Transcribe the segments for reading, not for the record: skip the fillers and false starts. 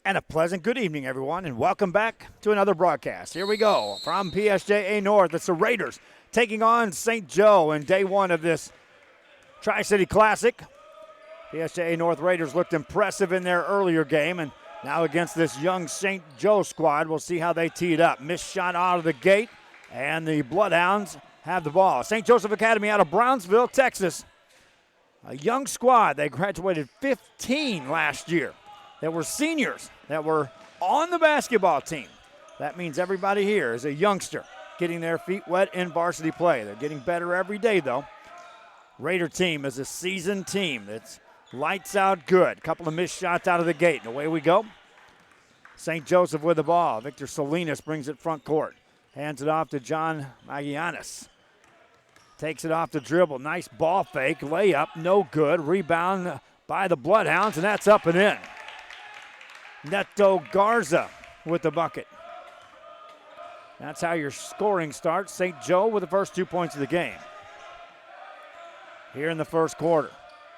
And a pleasant good evening, everyone, and welcome back to another broadcast. Here we go from PSJA North. It's the Raiders taking on St. Joe in day one of this Tri-City Classic. PSJA North Raiders looked impressive in their earlier game, and now against this young St. Joe squad, we'll see how they tee it up. Missed shot out of the gate, and the Bloodhounds have the ball. St. Joseph Academy out of Brownsville, Texas. A young squad. They graduated 15 last year. That were seniors that were on the basketball team. That means everybody here is a youngster getting their feet wet in varsity play. They're getting better every day, though. Raider team is a seasoned team that's lights out good. Couple of missed shots out of the gate, and away we go. St. Joseph with the ball. Victor Salinas brings it front court. Hands it off to John Magianis. Takes it off the dribble. Nice ball fake. Layup, no good. Rebound by the Bloodhounds, and that's up and in. Neto Garza with the bucket. That's how your scoring starts. St. Joe with the first 2 points of the game. Here in the first quarter,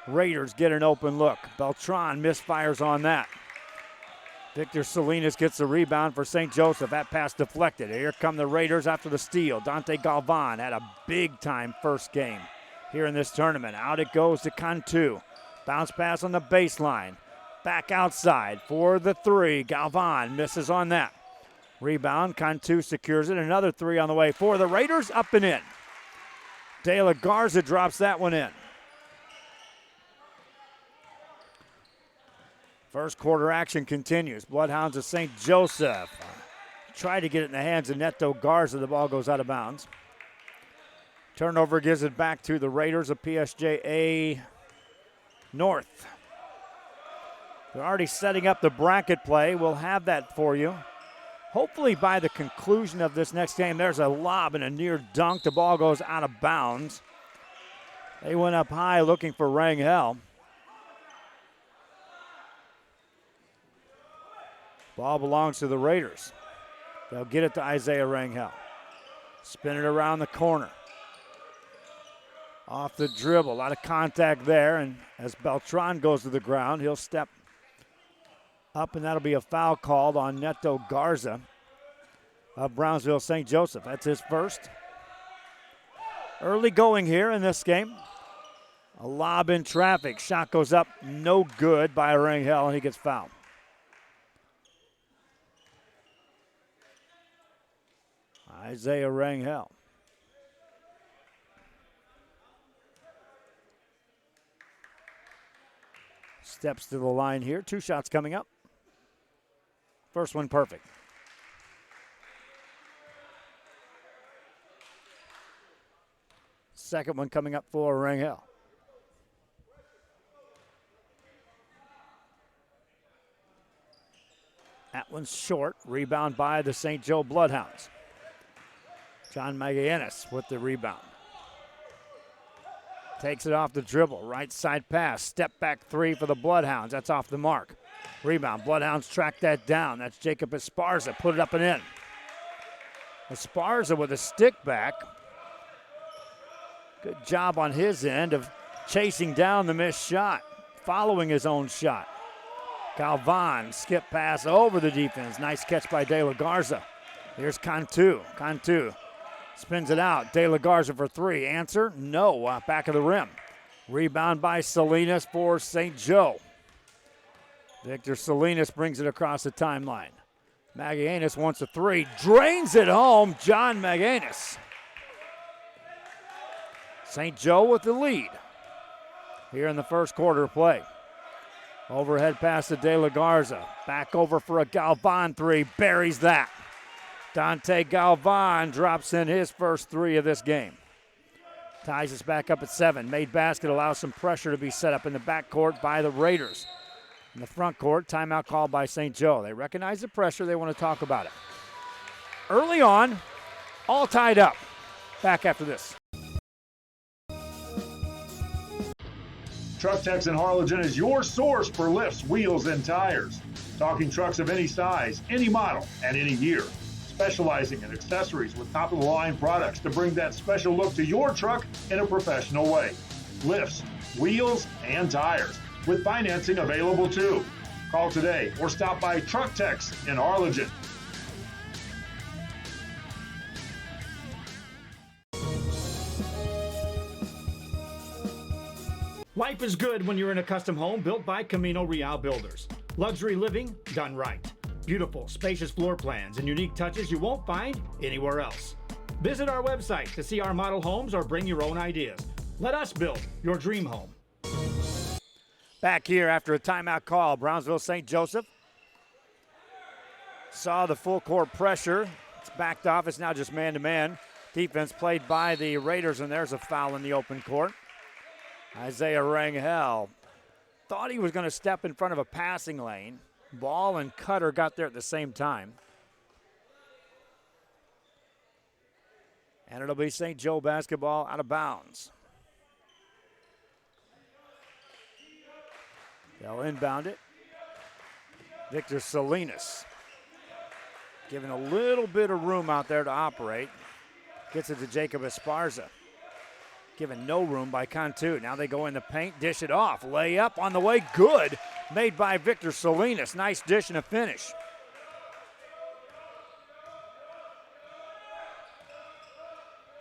Raiders get an open look. Beltran misfires on that. Victor Salinas gets the rebound for St. Joseph. That pass deflected. Here come the Raiders after the steal. Dante Galvan had a big-time first game here in this tournament. Out it goes to Cantu. Bounce pass on the baseline. Back outside for the three. Galvan misses on that. Rebound. Cantu secures it. Another three on the way for the Raiders. Up and in. De La Garza drops that one in. First quarter action continues. Bloodhounds of St. Joseph. Try to get it in the hands of Neto Garza. The ball goes out of bounds. Turnover gives it back to the Raiders of PSJA North. They're already setting up the bracket play. We'll have that for you. Hopefully by the conclusion of this next game, there's a lob and a near dunk. The ball goes out of bounds. They went up high looking for Rangel. Ball belongs to the Raiders. They'll get it to Isaiah Rangel. Spin it around the corner. Off the dribble, a lot of contact there, and as Beltran goes to the ground, he'll step up, and that'll be a foul called on Neto Garza of Brownsville St. Joseph. That's his first. Early going here in this game. A lob in traffic. Shot goes up, no good by Rangel, and he gets fouled. Isaiah Rangel. Steps to the line here. 2 shots coming up. First one perfect. Second one coming up for Rangel. That one's short. Rebound by the St. Joe Bloodhounds. John Magallanes with the rebound. Takes it off the dribble. Right side pass. Step back three for the Bloodhounds. That's off the mark. Rebound. Bloodhounds track that down. That's Jacob Esparza. Put it up and in. Esparza with a stick back. Good job on his end of chasing down the missed shot. Following his own shot. Galvan. Skip pass over the defense. Nice catch by De La Garza. Here's Cantu. Cantu spins it out. De La Garza for three. Answer? No. Back of the rim. Rebound by Salinas for St. Joe. Victor Salinas brings it across the timeline. Magallanes wants a three. Drains it home. John Magallanes. St. Joe with the lead here in the first quarter of play. Overhead pass to De La Garza. Back over for a Galvan three. Buries that. Dante Galvan drops in his first three of this game. Ties us back up at 7. Made basket allows some pressure to be set up in the backcourt by the Raiders. In the front court, timeout called by St. Joe. They recognize the pressure. They want to talk about it. Early on, all tied up. Back after this. Truck Techs in Harlingen is your source for lifts, wheels, and tires. Talking trucks of any size, any model, and any year. Specializing in accessories with top-of-the-line products to bring that special look to your truck in a professional way. Lifts, wheels, and tires, with financing available too. Call today or stop by Truck Tex in Arlington. Life is good when you're in a custom home built by Camino Real Builders. Luxury living done right. Beautiful, spacious floor plans and unique touches you won't find anywhere else. Visit our website to see our model homes or bring your own ideas. Let us build your dream home. Back here after a timeout call, Brownsville St. Joseph saw the full court pressure. It's backed off. It's now just man-to-man. Defense played by the Raiders, and there's a foul in the open court. Isaiah Rangel thought he was going to step in front of a passing lane. Ball and Cutter got there at the same time. And it'll be St. Joe basketball out of bounds. They'll inbound it. Victor Salinas giving a little bit of room out there to operate. Gets it to Jacob Esparza. Given no room by Cantu. Now they go in the paint, dish it off. Layup on the way, good. Made by Victor Salinas. Nice dish and a finish.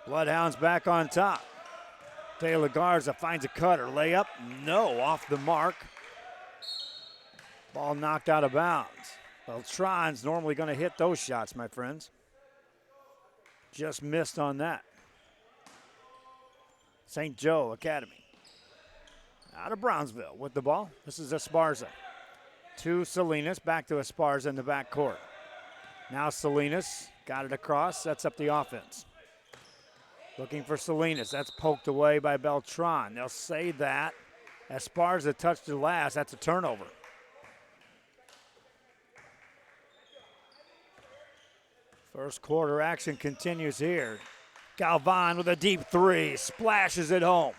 Bloodhounds back on top. De La Garza finds a Cutter. Layup, no, off the mark. Ball knocked out of bounds. Beltran's normally going to hit those shots, my friends. Just missed on that. St. Joe Academy. Out of Brownsville with the ball. This is Esparza. To Salinas, back to Esparza in the backcourt. Now Salinas got it across, sets up the offense. Looking for Salinas. That's poked away by Beltran. They'll say that. Esparza touched it last. That's a turnover. First quarter action continues here. Galvan with a deep three. Splashes it home.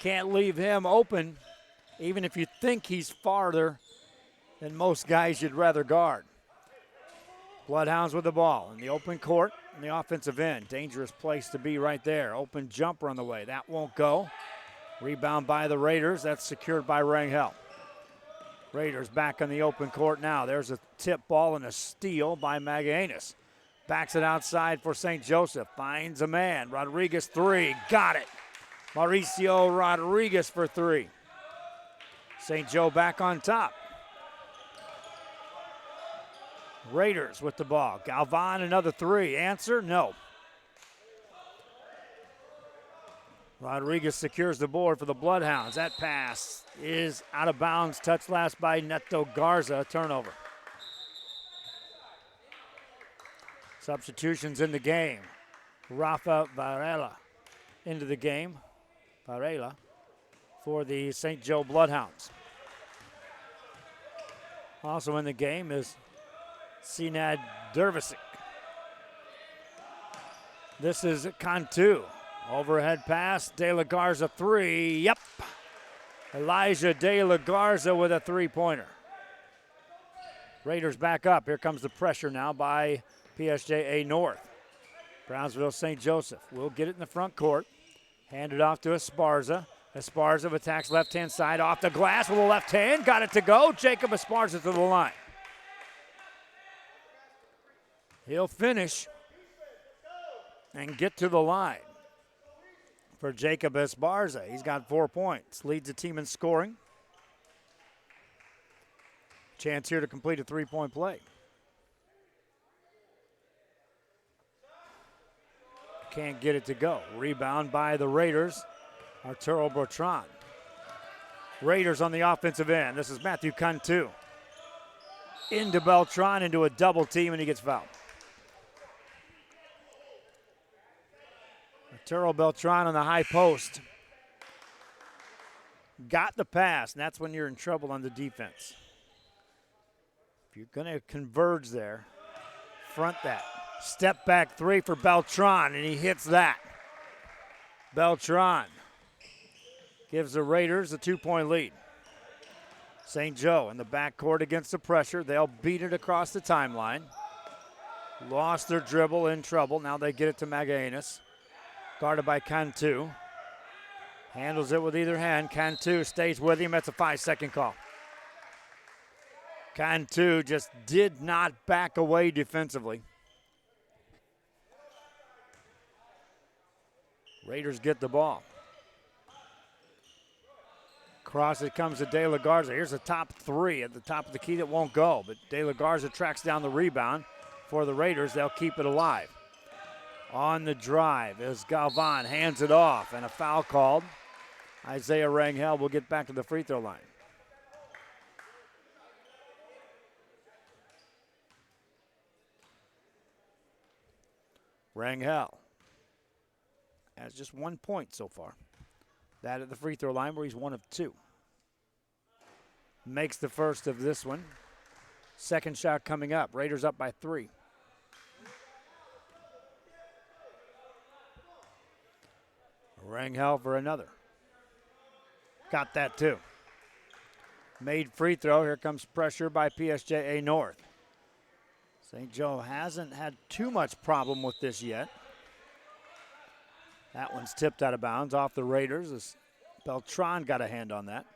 Can't leave him open, even if you think he's farther than most guys you'd rather guard. Bloodhounds with the ball in the open court in the offensive end. Dangerous place to be right there. Open jumper on the way. That won't go. Rebound by the Raiders. That's secured by Rangel. Raiders back on the open court now. There's a tip ball and a steal by Magallanes. Backs it outside for St. Joseph. Finds a man. Rodriguez three. Got it. Mauricio Rodriguez for three. St. Joe back on top. Raiders with the ball. Galvan another three. Answer? No. Rodriguez secures the board for the Bloodhounds. That pass is out of bounds. Touched last by Neto Garza. Turnover. Substitutions in the game. Rafa Varela into the game. Varela for the St. Joe Bloodhounds. Also in the game is Sinad Dervisic. This is Cantu. Overhead pass, De La Garza three, yep. Elijah De La Garza with a three-pointer. Raiders back up. Here comes the pressure now by PSJA North. Brownsville St. Joseph will get it in the front court. Hand it off to Esparza. Esparza attacks left-hand side off the glass with a left hand. Got it to go. Jacob Esparza to the line. He'll finish and get to the line. For Jacob Esparza, he's got 4 points. Leads the team in scoring. Chance here to complete a three-point play. Can't get it to go. Rebound by the Raiders. Arturo Bertrand. Raiders on the offensive end. This is Matthew Cantu. Into Beltran, into a double team, and he gets fouled. Arturo Beltran on the high post. Got the pass, and that's when you're in trouble on the defense. If you're going to converge there, front that. Step back three for Beltran, and he hits that. Beltran gives the Raiders a 2-point lead. St. Joe in the backcourt against the pressure. They'll beat it across the timeline. Lost their dribble, in trouble. Now they get it to Magallanes. Guarded by Cantu. Handles it with either hand. Cantu stays with him. That's a 5-second call. Cantu just did not back away defensively. Raiders get the ball. Cross it comes to De La Garza. Here's a top three at the top of the key that won't go, but De La Garza tracks down the rebound for the Raiders. They'll keep it alive. On the drive is Galvan, hands it off, and a foul called. Isaiah Rangel will get back to the free throw line. Rangel has just 1 point so far. That at the free throw line where he's 1 of 2. Makes the first of this one. Second shot coming up. Raiders up by 3. Rangel for another. Got that too. Made free throw. Here comes pressure by PSJA North. St. Joe hasn't had too much problem with this yet. That one's tipped out of bounds off the Raiders as Beltran got a hand on that.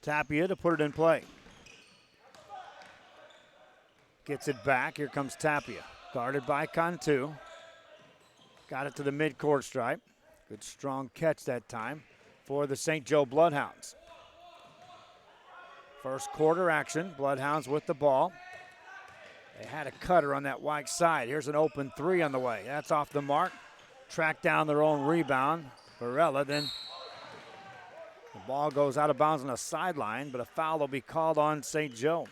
Tapia to put it in play. Gets it back. Here comes Tapia. Guarded by Cantu. Got it to the midcourt stripe. Good strong catch that time for the St. Joe Bloodhounds. First quarter action. Bloodhounds with the ball. They had a cutter on that right side. Here's an open three on the way. That's off the mark. Track down their own rebound. Varela, then the ball goes out of bounds on the sideline, but a foul will be called on St. Joe.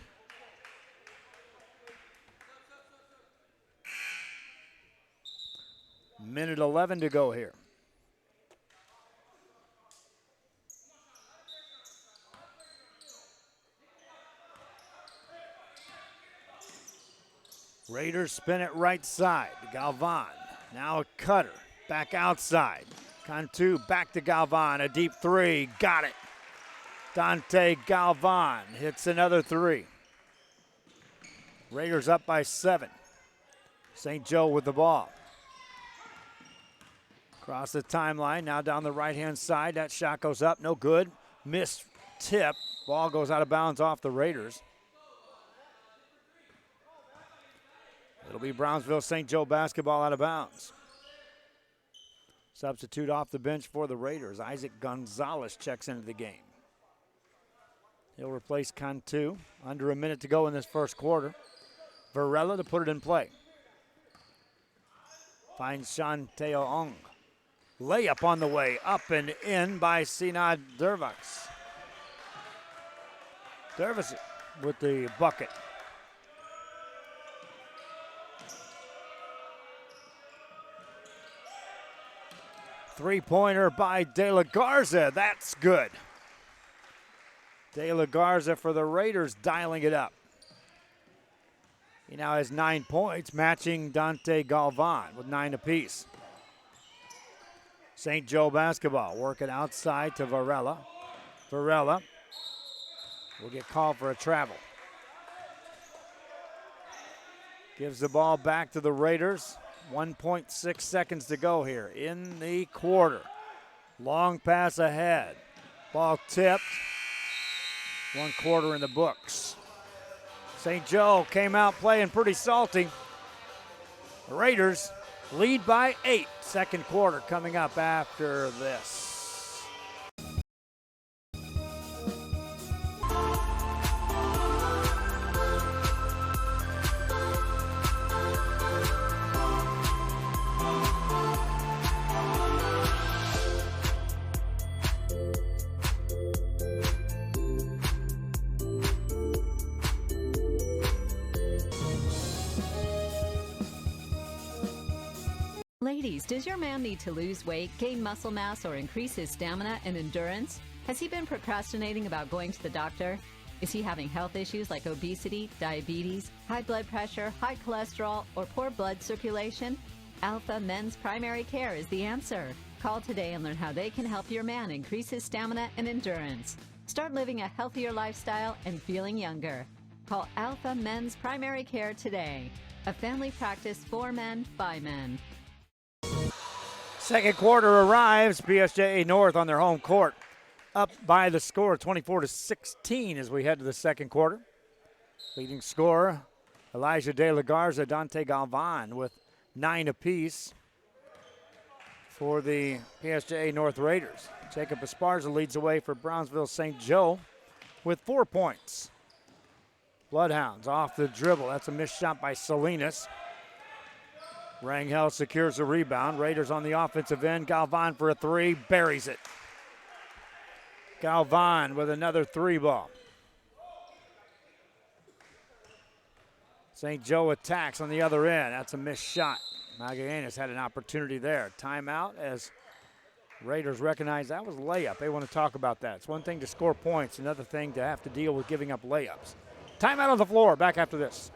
Minute 11 to go here. Raiders spin it right side. Galvan, now a cutter, back outside. Cantu back to Galvan, a deep three, got it. Dante Galvan hits another three. Raiders up by 7. St. Joe with the ball. Across the timeline, now down the right-hand side. That shot goes up, no good. Missed tip, ball goes out of bounds off the Raiders. It'll be Brownsville St. Joe basketball out of bounds. Substitute off the bench for the Raiders. Isaac Gonzalez checks into the game. He'll replace Cantu. Under a minute to go in this first quarter. Varela to put it in play. Finds Shanteo Ong. Layup on the way, up and in by Sinad Dervax. Dervax with the bucket. Three-pointer by De La Garza. That's good. De La Garza for the Raiders dialing it up. He now has 9 points, matching Dante Galvan with 9 apiece. St. Joe basketball working outside to Varela. Varela will get called for a travel. Gives the ball back to the Raiders. 1.6 seconds to go here in the quarter. Long pass ahead. Ball tipped. 1 quarter in the books. St. Joe came out playing pretty salty. The Raiders lead by 8. Second quarter coming up after this. Ladies, does your man need to lose weight, gain muscle mass, or increase his stamina and endurance? Has he been procrastinating about going to the doctor? Is he having health issues like obesity, diabetes, high blood pressure, high cholesterol, or poor blood circulation? Alpha Men's Primary Care is the answer. Call today and learn how they can help your man increase his stamina and endurance. Start living a healthier lifestyle and feeling younger. Call Alpha Men's Primary Care today. A family practice for men, by men. Second quarter arrives. PSJA North on their home court. up by the score 24-16 as we head to the second quarter. Leading scorer, Elijah De La Garza, Dante Galvan with 9 apiece for the PSJA North Raiders. Jacob Esparza leads away for Brownsville St. Joe with 4 points. Bloodhounds off the dribble. That's a missed shot by Salinas. Rangel secures the rebound. Raiders on the offensive end. Galvan for a 3, buries it. Galvan with another 3 ball. St. Joe attacks on the other end. That's a missed shot. Magallanes had an opportunity there. Timeout as Raiders recognize that was a layup. They want to talk about that. It's one thing to score points, another thing to have to deal with giving up layups. Timeout on the floor. Back after this.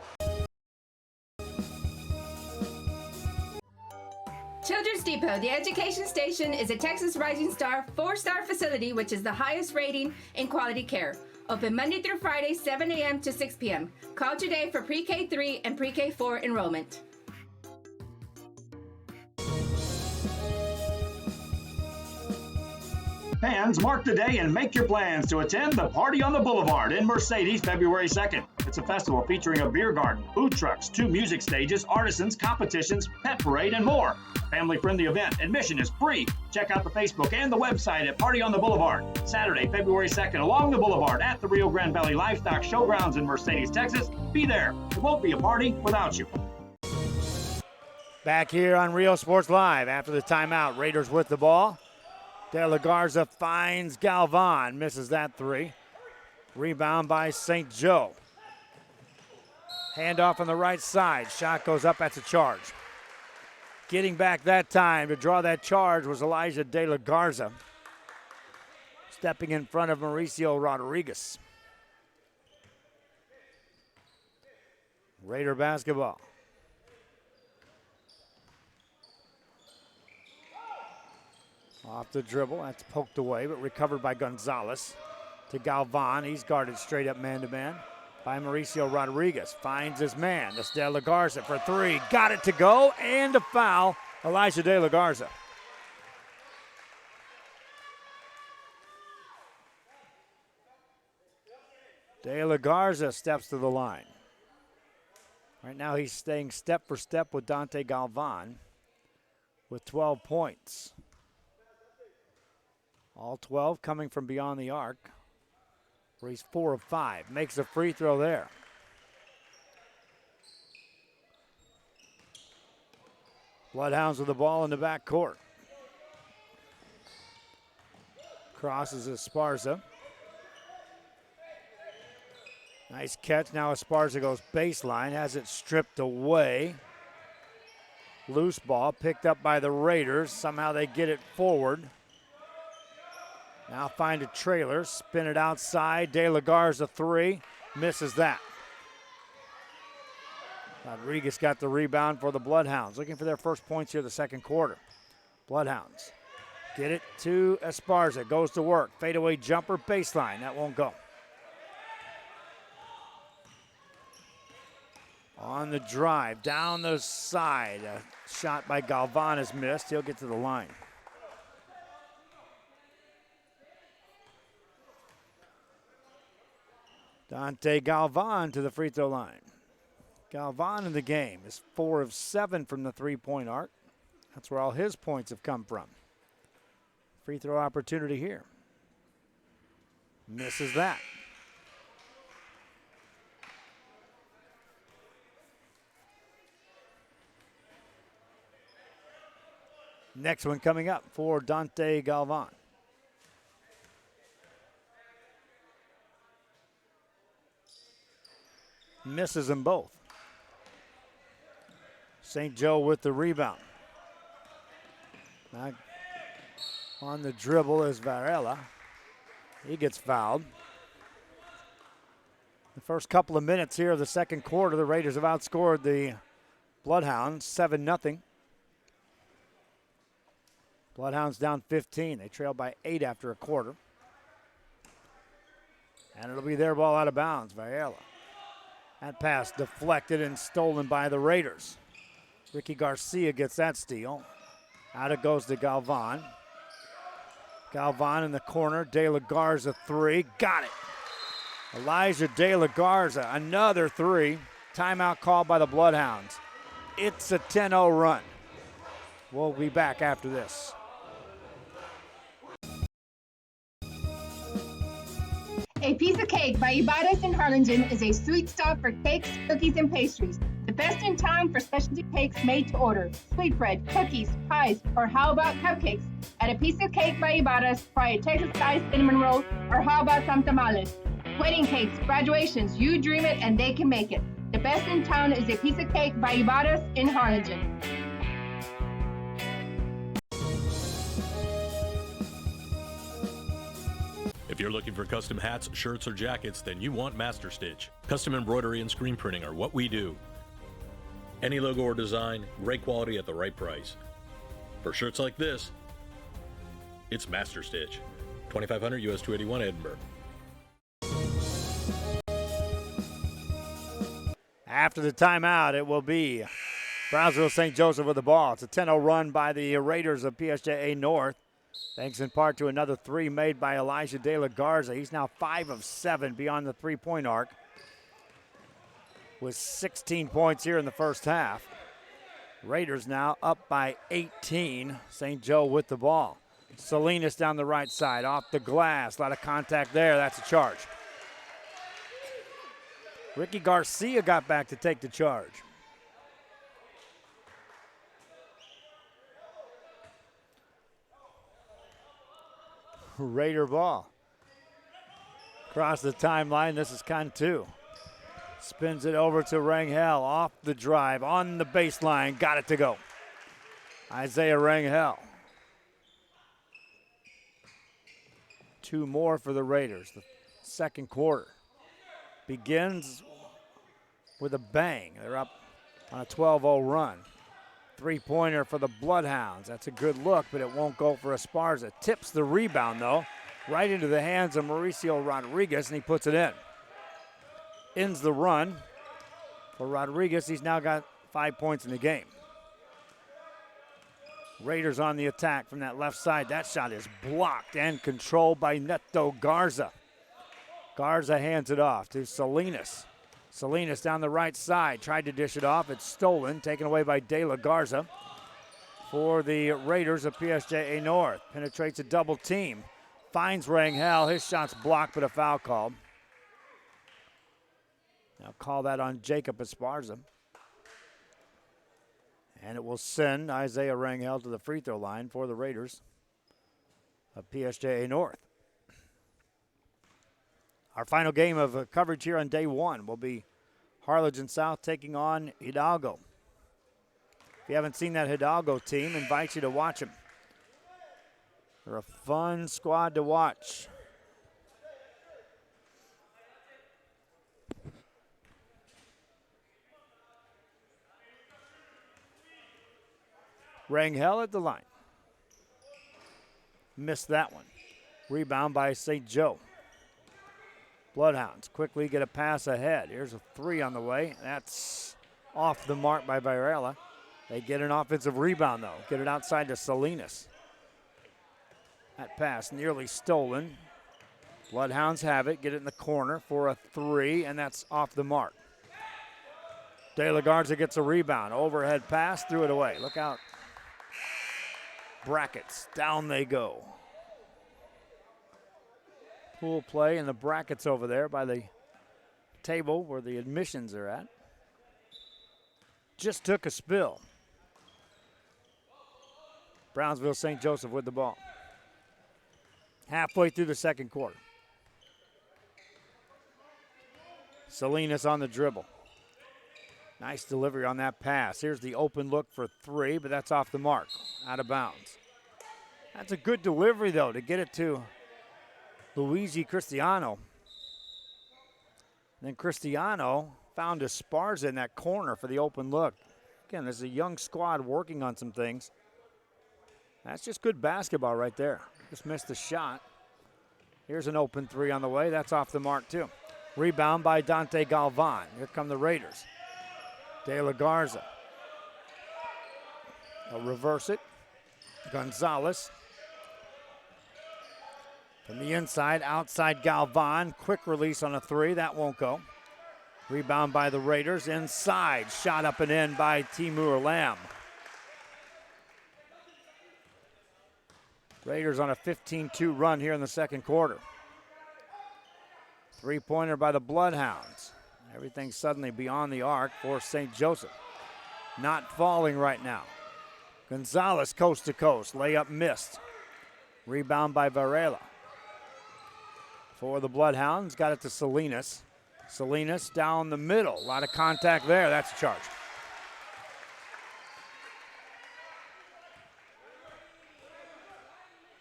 Children's Depot, the education station, is a Texas Rising Star 4-star facility which is the highest rating in quality care. Open Monday through Friday, 7 a.m. to 6 p.m. Call today for pre-K 3 and pre-K 4 enrollment. Fans, mark the day and make your plans to attend the Party on the Boulevard in Mercedes February 2nd. It's a festival featuring a beer garden, food trucks, 2 music stages, artisans, competitions, pet parade, and more. Family-friendly event. Admission is free. Check out the Facebook and the website at Party on the Boulevard. Saturday, February 2nd, along the Boulevard at the Rio Grande Valley Livestock Showgrounds in Mercedes, Texas. Be there. It won't be a party without you. Back here on Rio Sports Live after the timeout. Raiders with the ball. De La Garza finds Galvan, misses that 3. Rebound by St. Joe. Handoff on the right side. Shot goes up, that's a charge. Getting back that time to draw that charge was Elijah De La Garza. Stepping in front of Mauricio Rodriguez. Raider basketball. Off the dribble, that's poked away, but recovered by Gonzalez. To Galvan, he's guarded straight up man-to-man by Mauricio Rodriguez. Finds his man, that's De La Garza for 3. Got it to go, and a foul, Elijah De La Garza. De La Garza steps to the line. Right now he's staying step for step with Dante Galvan with 12 points. All 12 coming from beyond the arc, where he's 4 of 5. Makes a free throw there. Bloodhounds with the ball in the back court. Crosses Esparza. Nice catch. Now Esparza goes baseline, has it stripped away. Loose ball picked up by the Raiders. Somehow they get it forward. Now find a trailer, spin it outside. De La Garza 3, misses that. Rodriguez got the rebound for the Bloodhounds, looking for their first points here the second quarter. Bloodhounds get it to Esparza, goes to work. Fadeaway jumper, baseline, that won't go. On the drive, down the side, a shot by Galvan is missed. He'll get to the line. Dante Galvan to the free throw line. Galvan in the game is 4 of 7 from the three-point arc. That's where all his points have come from. Free throw opportunity here. Misses that. Next one coming up for Dante Galvan. Misses them both. St. Joe with the rebound. Now on the dribble is Varela. He gets fouled. The first couple of minutes here of the second quarter, the Raiders have outscored the Bloodhounds 7-0. Bloodhounds down 15. They trail by 8 after a quarter. And it'll be their ball out of bounds, Varela. That pass deflected and stolen by the Raiders. Ricky Garcia gets that steal. Out it goes to Galvan. Galvan in the corner. De La Garza three. Got it. Elijah De La Garza, another three. Timeout called by the Bloodhounds. It's a 10-0 run. We'll be back after this. A Piece of Cake by Ibadas in Harlingen is a sweet stop for cakes, cookies, and pastries. The best in town for specialty cakes made to order. Sweetbread, cookies, pies, or how about cupcakes? At A Piece of Cake by Ibadas, try a Texas-style cinnamon roll, or how about some tamales? Wedding cakes, graduations, you dream it and they can make it. The best in town is A Piece of Cake by Ibadas in Harlingen. If you're looking for custom hats, shirts, or jackets, then you want Master Stitch. Custom embroidery and screen printing are what we do. Any logo or design, great quality at the right price. For shirts like this, it's Master Stitch. 2500 US 281 Edinburgh. After the timeout, it will be Brownsville St. Joseph with the ball. It's a 10-0 run by the Raiders of PSJA North. Thanks in part to another three made by Elijah De La Garza. He's now 5 of 7 beyond the three-point arc with 16 points here in the first half. Raiders now up by 18. St. Joe with the ball. Salinas down the right side, off the glass. A lot of contact there. That's a charge. Ricky Garcia got back to take the charge. Raider ball. Across the timeline, this is Cantu. Spins it over to Rangel, off the drive, on the baseline, got it to go. Isaiah Rangel. 2 more for the Raiders. The second quarter begins with a bang. They're up on a 12-0 run. Three-pointer for the Bloodhounds. That's a good look, but it won't go for Esparza. Tips the rebound, though, right into the hands of Mauricio Rodriguez, and he puts it in. Ends the run for Rodriguez. He's now got 5 points in the game. Raiders on the attack from that left side. That shot is blocked and controlled by Neto Garza. Garza hands it off to Salinas. Salinas down the right side, tried to dish it off. It's stolen, taken away by De La Garza for the Raiders of PSJA North. Penetrates a double team, finds Rangel. His shot's blocked, but a foul called. Now call that on Jacob Esparza. And it will send Isaiah Rangel to the free throw line for the Raiders of PSJA North. Our final game of coverage here on day one will be Harlingen South taking on Hidalgo. If you haven't seen that Hidalgo team, I invite you to watch them. They're a fun squad to watch. Rangel at the line. Missed that one. Rebound by St. Joe. Bloodhounds quickly get a pass ahead. Here's a three on the way. That's off the mark by Varela. They get an offensive rebound, though. Get it outside to Salinas. That pass nearly stolen. Bloodhounds have it. Get it in the corner for a three, and that's off the mark. De La Garza gets a rebound. Overhead pass, threw it away. Look out. Brackets. Down they go. Pool play in the brackets over there by the table where the admissions are at. Just took a spill. Brownsville St. Joseph with the ball. Halfway through the second quarter. Salinas on the dribble. Nice delivery on that pass. Here's the open look for three, but that's off the mark, out of bounds. That's a good delivery, though, to get it to Luigi Cristiano. And then Cristiano found Esparza in that corner for the open look. Again, there's a young squad working on some things. That's just good basketball right there. Just missed the shot. Here's an open three on the way. That's off the mark, too. Rebound by Dante Galvan. Here come the Raiders. De La Garza. They'll reverse it. Gonzalez. From the inside, outside Galvan. Quick release on a three. That won't go. Rebound by the Raiders. Inside. Shot up and in by Timur Lamb. Raiders on a 15-2 run here in the second quarter. Three-pointer by the Bloodhounds. Everything suddenly beyond the arc for St. Joseph. Not falling right now. Gonzalez coast to coast. Layup missed. Rebound by Varela. For the Bloodhounds, got it to Salinas. Salinas down the middle. A lot of contact there. That's a charge.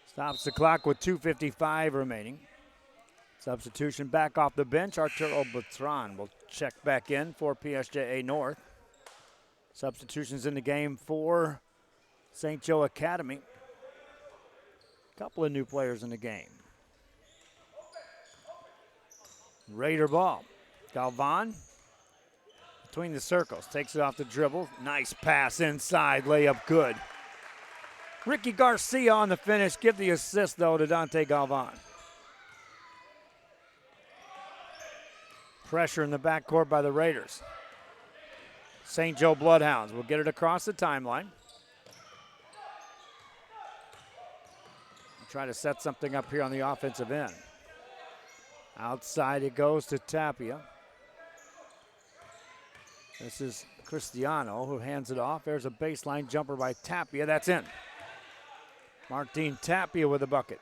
Stops the clock with 2:55 remaining. Substitution back off the bench. Arturo Bertrand will check back in for PSJA North. Substitutions in the game for St. Joe Academy. Couple of new players in the game. Raider ball. Galvan between the circles. Takes it off the dribble. Nice pass inside. Layup good. Ricky Garcia on the finish. Give the assist, though, to Dante Galvan. Pressure in the backcourt by the Raiders. St. Joe Bloodhounds will get it across the timeline. Try to set something up here on the offensive end. Outside it goes to Tapia. This is Cristiano who hands it off. There's a baseline jumper by Tapia. That's in. Martin Tapia with a bucket.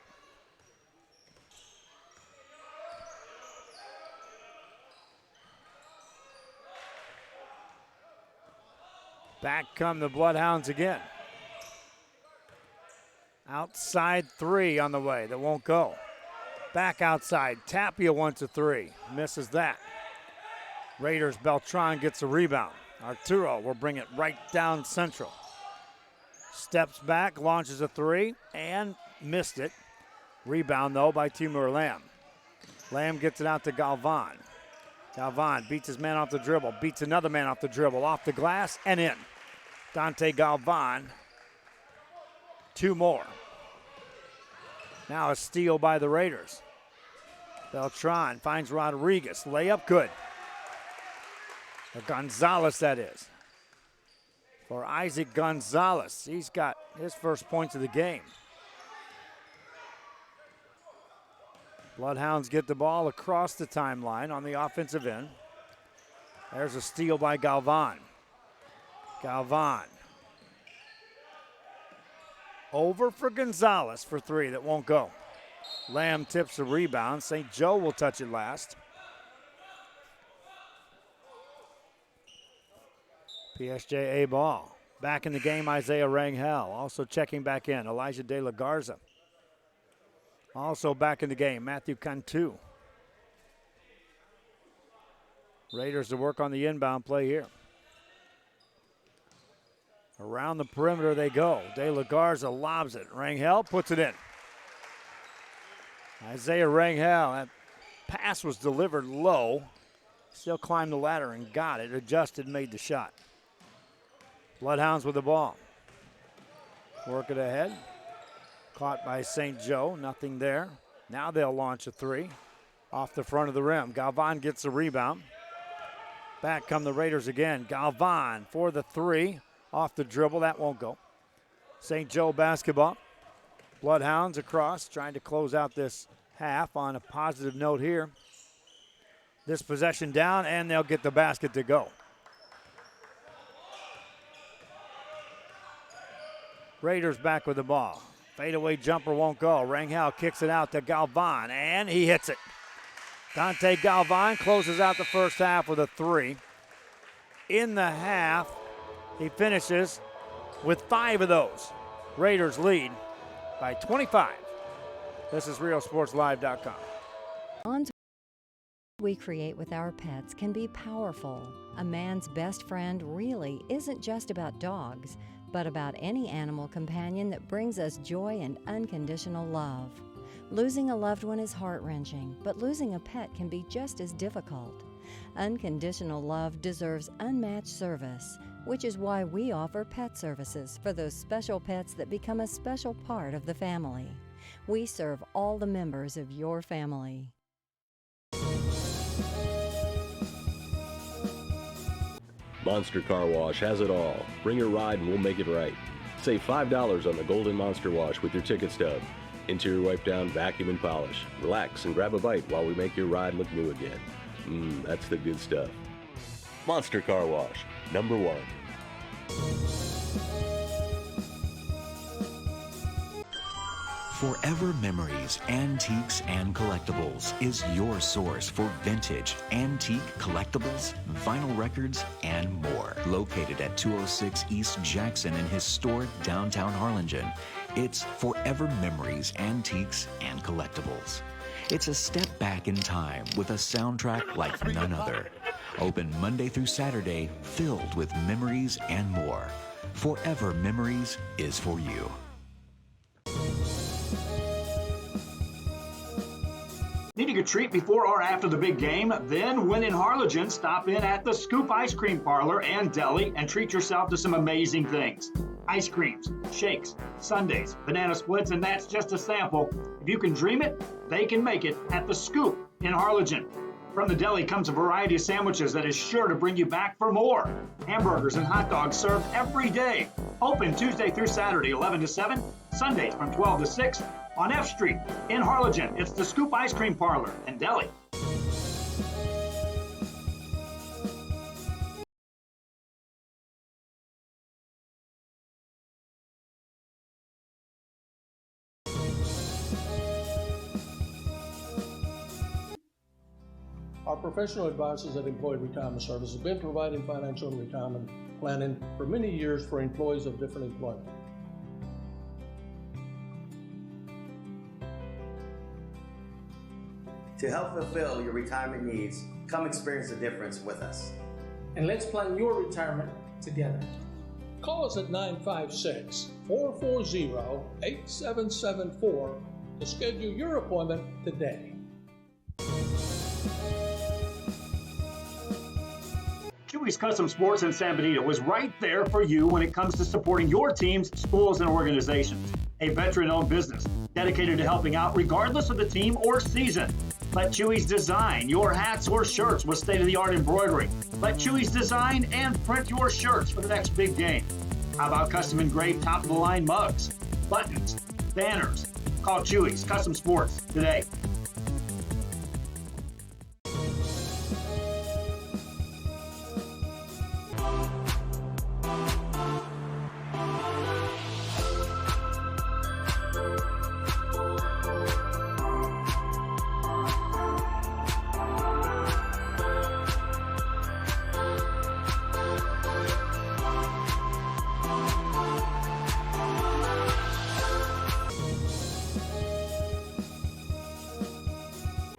Back come the Bloodhounds again. Outside three on the way. That won't go. Back outside. Tapia wants a three. Misses that. Raiders, Beltran gets a rebound. Arturo will bring it right down central. Steps back, launches a three, and missed it. Rebound, though, by Timur Lamb. Lamb gets it out to Galvan. Galvan beats his man off the dribble, beats another man off the dribble, off the glass, and in. Dante Galvan. Two more. Now a steal by the Raiders. Beltran finds Rodriguez. Layup good. Or Gonzalez, that is. For Isaac Gonzalez. He's got his first points of the game. Bloodhounds get the ball across the timeline on the offensive end. There's a steal by Galvan. Galvan. Over for Gonzalez for three. That won't go. Lamb tips the rebound. St. Joe will touch it last. PSJA ball. Back in the game, Isaiah Rangel. Also checking back in, Elijah De La Garza. Also back in the game, Matthew Cantu. Raiders to work on the inbound play here. Around the perimeter they go. De La Garza lobs it. Rangel puts it in. Isaiah Rangel, that pass was delivered low. Still climbed the ladder and got it. Adjusted, made the shot. Bloodhounds with the ball. Work it ahead. Caught by St. Joe. Nothing there. Now they'll launch a three. Off the front of the rim. Galvan gets the rebound. Back come the Raiders again. Galvan for the three. Off the dribble. That won't go. St. Joe basketball. Bloodhounds across. Trying to close out this half on a positive note here. This possession down, and they'll get the basket to go. Raiders back with the ball. Fadeaway jumper won't go. Rangel kicks it out to Galvan, and he hits it. Dante Galvan closes out the first half with a three. In the half, he finishes with 5 of those. Raiders lead by 25. This is RealSportsLive.com. On we create with our pets can be powerful. A man's best friend really isn't just about dogs, but about any animal companion that brings us joy and unconditional love. Losing a loved one is heart-wrenching, but losing a pet can be just as difficult. Unconditional love deserves unmatched service, which is why we offer pet services for those special pets that become a special part of the family. We serve all the members of your family. Monster Car Wash has it all. Bring your ride and we'll make it right. Save $5 on the Golden Monster Wash with your ticket stub. Interior wipe down, vacuum, and polish. Relax and grab a bite while we make your ride look new again. That's the good stuff. Monster Car Wash, number 1. Forever Memories, Antiques, and Collectibles is your source for vintage, antique collectibles, vinyl records, and more. Located at 206 East Jackson in historic downtown Harlingen, it's Forever Memories, Antiques, and Collectibles. It's a step back in time with a soundtrack like none other. Open Monday through Saturday, filled with memories and more. Forever Memories is for you. Needing a treat before or after the big game? Then, when in Harlingen, stop in at the Scoop Ice Cream Parlor and Deli and treat yourself to some amazing things. Ice creams, shakes, sundaes, banana splits, and that's just a sample. If you can dream it, they can make it at the Scoop in Harlingen. From the deli comes a variety of sandwiches that is sure to bring you back for more. Hamburgers and hot dogs served every day. Open Tuesday through Saturday, 11 to 7, Sundays from 12 to 6. On F Street in Harlingen, it's the Scoop Ice Cream Parlor and Deli. Our professional advisors at Employee Retirement Service have been providing financial and retirement planning for many years for employees of different employment. To help fulfill your retirement needs, come experience the difference with us. And let's plan your retirement together. Call us at 956-440-8774 to schedule your appointment today. Chewy's Custom Sports in San Benito is right there for you when it comes to supporting your teams, schools, and organizations. A veteran-owned business dedicated to helping out regardless of the team or season. Let Chewy's design your hats or shirts with state-of-the-art embroidery. Let Chewy's design and print your shirts for the next big game. How about custom engraved top-of-the-line mugs, buttons, banners? Call Chewy's Custom Sports today.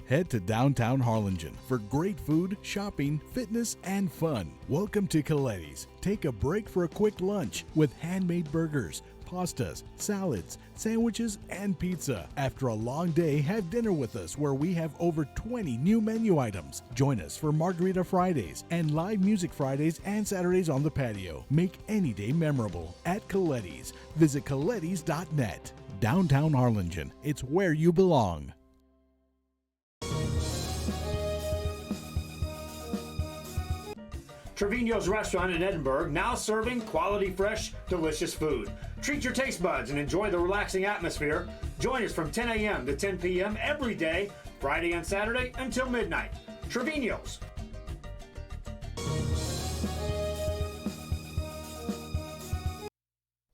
Head to downtown Harlingen for great food, shopping, fitness, and fun. Welcome to Coletti's. Take a break for a quick lunch with handmade burgers, pastas, salads, sandwiches, and pizza. After a long day, have dinner with us where we have over 20 new menu items. Join us for Margarita Fridays and live music Fridays and Saturdays on the patio. Make any day memorable at Coletti's. Visit colettis.net. Downtown Harlingen. It's where you belong. Trevino's Restaurant in Edinburgh, now serving quality, fresh, delicious food. Treat your taste buds and enjoy the relaxing atmosphere. Join us from 10 a.m. to 10 p.m. every day, Friday and Saturday until midnight. Trevino's.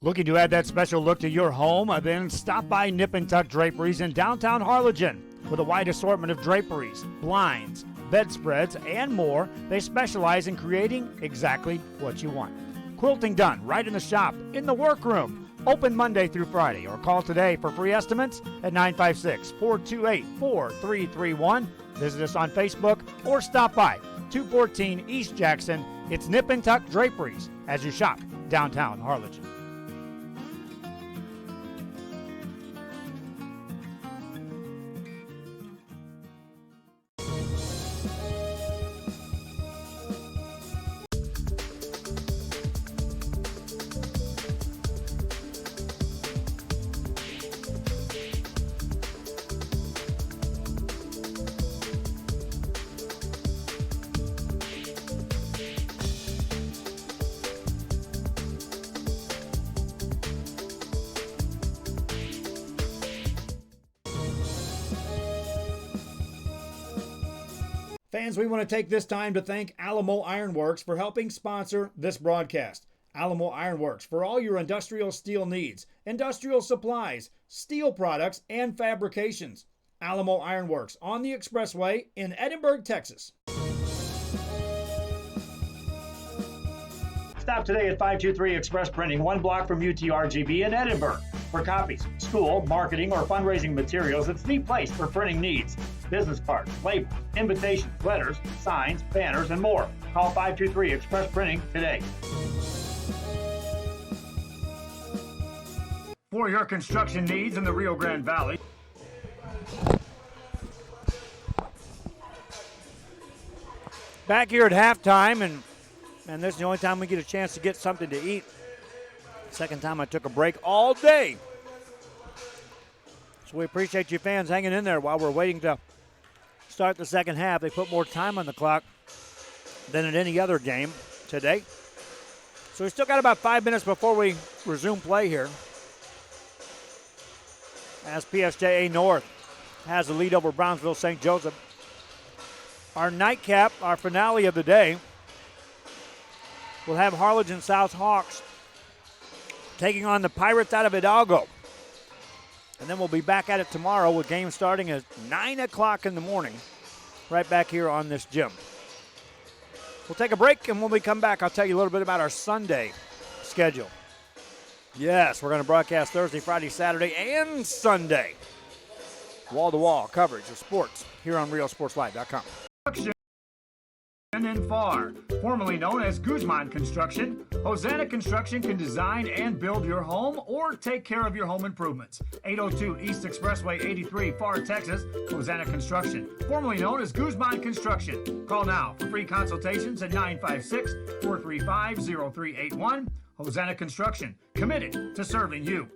Looking to add that special look to your home? Then stop by Nip and Tuck Draperies in downtown Harlingen. With a wide assortment of draperies, blinds, bedspreads, and more, they specialize in creating exactly what you want. Quilting done right in the shop, in the workroom. Open Monday through Friday, or call today for free estimates at 956-428-4331. Visit us on Facebook or stop by 214 East Jackson. It's Nip and Tuck Draperies as you shop downtown Harlingen. Fans, we want to take this time to thank Alamo Ironworks for helping sponsor this broadcast. Alamo Ironworks, for all your industrial steel needs, industrial supplies, steel products, and fabrications. Alamo Ironworks on the Expressway in Edinburgh, Texas. Stop today at 523 Express Printing, 1 block from UTRGB in Edinburgh. For copies, school, marketing, or fundraising materials, it's the place for printing needs. Business cards, labels, invitations, letters, signs, banners, and more. Call 523 Express Printing today. For your construction needs in the Rio Grande Valley. Back here at halftime, and this is the only time we get a chance to get something to eat. Second time I took a break all day. So we appreciate you fans hanging in there while we're waiting to start the second half. They put more time on the clock than in any other game today. So we still got about 5 minutes before we resume play here, as PSJA North has the lead over Brownsville St. Joseph. Our nightcap, our finale of the day, will have Harlingen South Hawks taking on the Pirates out of Hidalgo. And then we'll be back at it tomorrow with games starting at 9 o'clock in the morning, right back here on this gym. We'll take a break, and when we come back, I'll tell you a little bit about our Sunday schedule. Yes, we're going to broadcast Thursday, Friday, Saturday, and Sunday. Wall-to-wall coverage of sports here on RealSportsLive.com. And FAR, formerly known as Guzman Construction, Hosanna Construction can design and build your home or take care of your home improvements. 802 East Expressway 83, FAR, Texas. Hosanna Construction, formerly known as Guzman Construction. Call now for free consultations at 956-435-0381. Hosanna Construction, committed to serving you.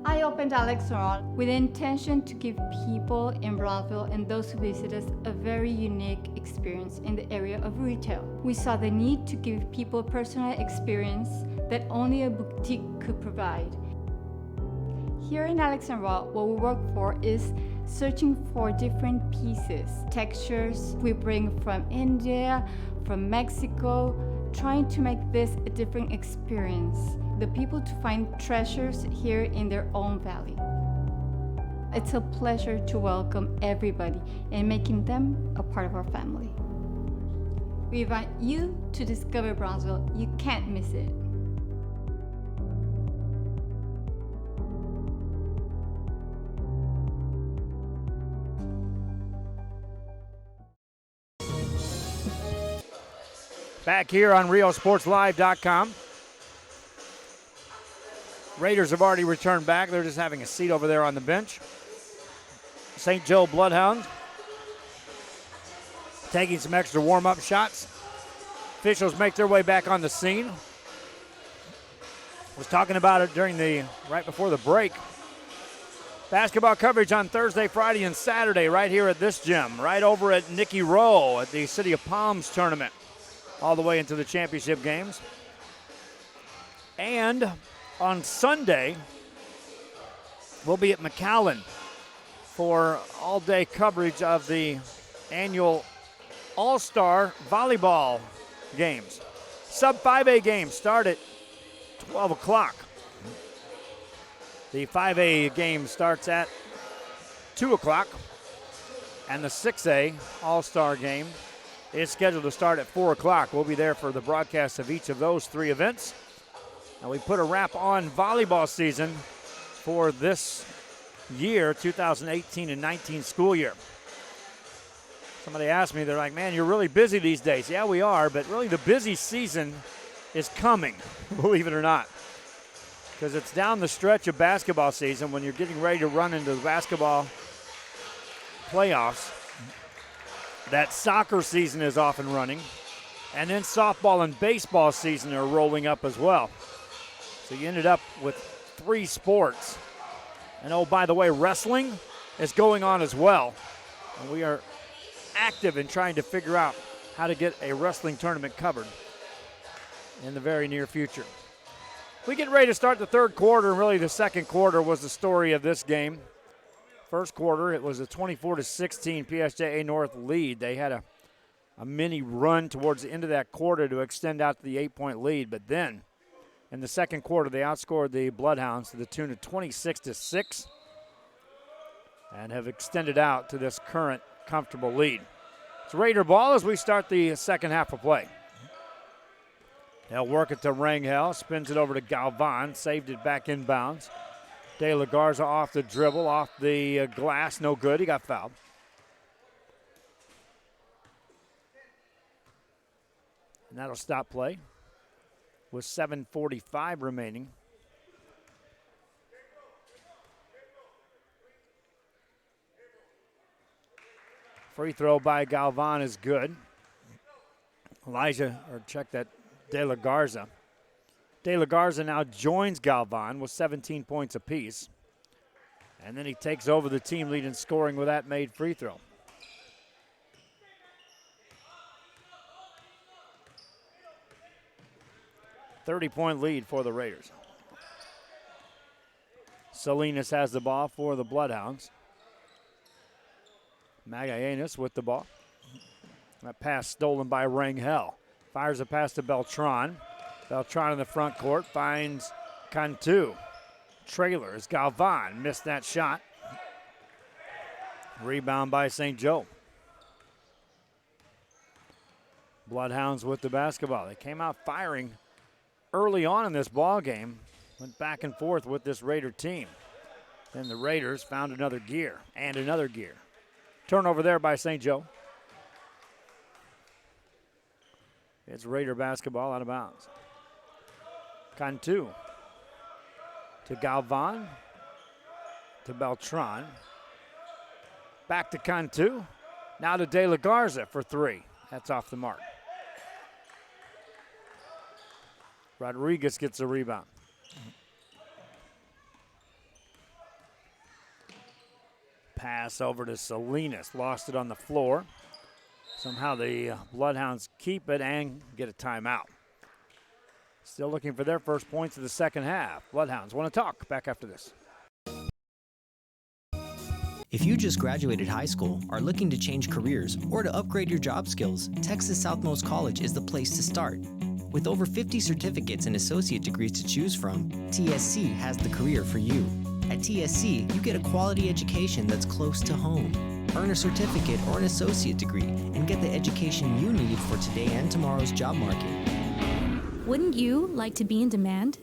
I opened Alex Restaurant with the intention to give people in Brownsville and those who visit us a very unique experience in the area of retail. We saw the need to give people a personal experience that only a boutique could provide. Here in Alexandria, what we work for is searching for different pieces, textures we bring from India, from Mexico, trying to make this a different experience. The people to find treasures here in their own valley. It's a pleasure to welcome everybody and making them a part of our family. We invite you to discover Brownsville. You can't miss it. Back here on RealSportsLive.com. Raiders have already returned back. They're just having a seat over there on the bench. St. Joe Bloodhounds taking some extra warm-up shots. Officials make their way back on the scene. Was talking about it right before the break. Basketball coverage on Thursday, Friday, and Saturday right here at this gym, right over at Nicky Rowe at the City of Palms tournament, all the way into the championship games. And on Sunday, we'll be at McAllen for all-day coverage of the annual All-Star Volleyball games. Sub-5A games start at 12 o'clock. The 5A game starts at 2 o'clock, and the 6A All-Star game is scheduled to start at 4 o'clock. We'll be there for the broadcast of each of those three events. And we put a wrap on volleyball season for this year, 2018 and 19 school year. Somebody asked me, they're like, man, you're really busy these days. Yeah, we are, but really the busy season is coming, believe it or not. Because it's down the stretch of basketball season when you're getting ready to run into the basketball playoffs. That soccer season is off and running. And then softball and baseball season are rolling up as well. So you ended up with 3 sports. And oh, by the way, wrestling is going on as well. And we are active in trying to figure out how to get a wrestling tournament covered in the very near future. We get ready to start the third quarter, and really the second quarter was the story of this game. First quarter, it was a 24-16 PSJA North lead. They had a mini run towards the end of that quarter to extend out to the 8-point lead, but then in the second quarter, they outscored the Bloodhounds to the tune of 26-6 and have extended out to this current comfortable lead. It's Raider ball as we start the second half of play. They'll work it to Rangel, spins it over to Galvan, saved it back inbounds. De La Garza off the dribble, off the glass, no good, he got fouled. And that'll stop play with 7:45 remaining. Free throw by Galvan is good. De La Garza. De La Garza now joins Galvan with 17 points apiece. And then he takes over the team lead in scoring with that made free throw. .30 lead for the Raiders. Salinas has the ball for the Bloodhounds. Magallanes with the ball. That pass stolen by Rangel. Fires a pass to Beltran. Beltran in the front court finds Cantu. Trailers. Galvan missed that shot. Rebound by St. Joe. Bloodhounds with the basketball. They came out firing early on in this ball game. Went back and forth with this Raider team. Then the Raiders found another gear and another gear. Turnover there by St. Joe. It's Raider basketball out of bounds. Cantu to Galvan to Beltran. Back to Cantu. Now to De La Garza for three. That's off the mark. Rodriguez gets a rebound. Pass over to Salinas. Lost it on the floor. Somehow the Bloodhounds keep it and get a timeout. Still looking for their first points of the second half. Bloodhounds want to talk. Back after this. If you just graduated high school, are looking to change careers, or to upgrade your job skills, Texas Southmost College is the place to start. With over 50 certificates and associate degrees to choose from, TSC has the career for you. At TSC, you get a quality education that's close to home. Earn a certificate or an associate degree and get the education you need for today and tomorrow's job market. Wouldn't you like to be in demand?